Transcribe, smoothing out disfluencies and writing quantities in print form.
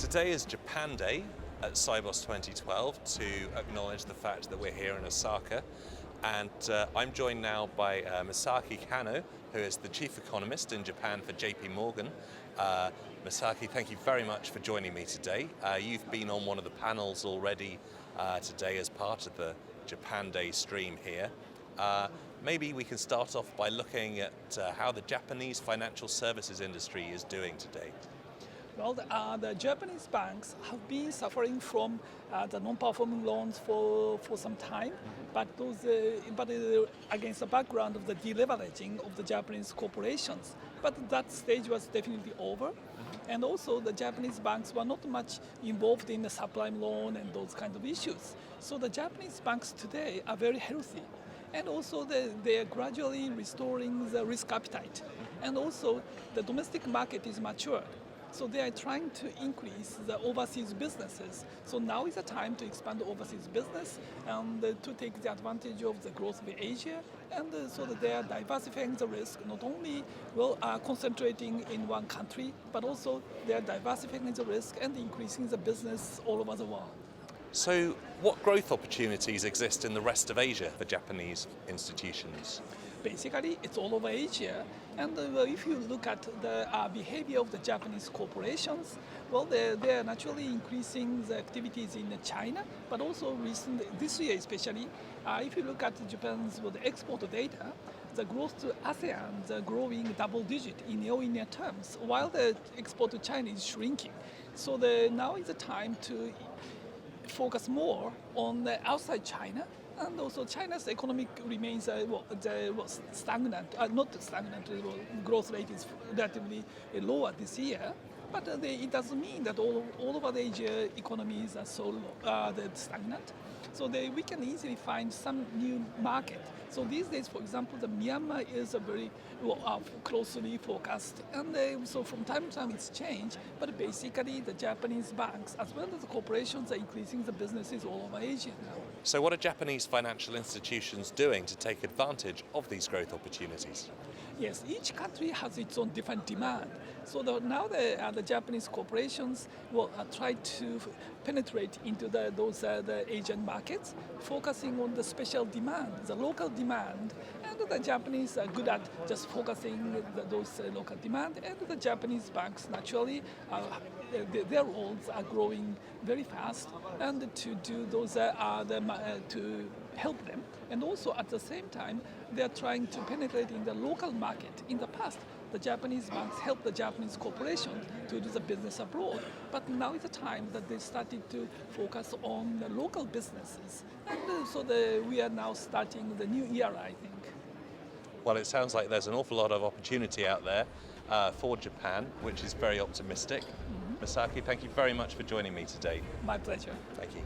Today is Japan Day at Sibos 2012 to acknowledge the fact that we're here in Osaka. And I'm joined now by Masaaki Kanno, who is the Chief Economist in Japan for J.P.Morgan. Masaaki, thank you very much for joining me today. You've been on one of the panels already today as part of the Japan Day stream here. Maybe we can start off by looking at how the Japanese financial services industry is doing today. Well, the Japanese banks have been suffering from the non-performing loans for some time, but against the background of the deleveraging of the Japanese corporations. But that stage was definitely over. And also the Japanese banks were not much involved in the subprime loan and those kind of issues. So the Japanese banks today are very healthy. And also they are gradually restoring the risk appetite. And also the domestic market is matured. So they are trying to increase the overseas businesses. So now is the time to expand the overseas business and to take the advantage of the growth of Asia. And so that they are diversifying the risk, not only concentrating in one country, but also they are diversifying the risk and increasing the business all over the world. So what growth opportunities exist in the rest of Asia for Japanese institutions? Basically, it's all over Asia. And if you look at the behavior of the Japanese corporations, well, they are naturally increasing the activities in China, but also recently, this year especially, if you look at Japan's export data, the growth to ASEAN is growing double-digit in year-on-year terms, while the export to China is shrinking. So now is the time to focus more on outside China. And also China's economic remains stagnant, not stagnant, growth rate is relatively lower this year. But it doesn't mean that all over the Asia economies are so stagnant. So we can easily find some new market. So these days, for example, the Myanmar is a very closely focused, and so from time to time it's changed. But basically, the Japanese banks as well as the corporations are increasing the businesses all over Asia now. So what are Japanese financial institutions doing to take advantage of these growth opportunities? Yes, each country has its own different demand. So now the Japanese corporations will try to penetrate into the Asian markets, focusing on the special demand, the local demand. And the Japanese are good at just focusing those local demand. And the Japanese banks naturally, their roles are growing very fast, and to do those to help them. And also at the same time, they are trying to penetrate in the local market. In the past, the Japanese banks helped the Japanese corporations to do the business abroad. But now is the time that they started to focus on the local businesses. And so we are now starting the new era, I think. Well, it sounds like there's an awful lot of opportunity out there for Japan, which is very optimistic. Masaaki, thank you very much for joining me today. My pleasure. Thank you.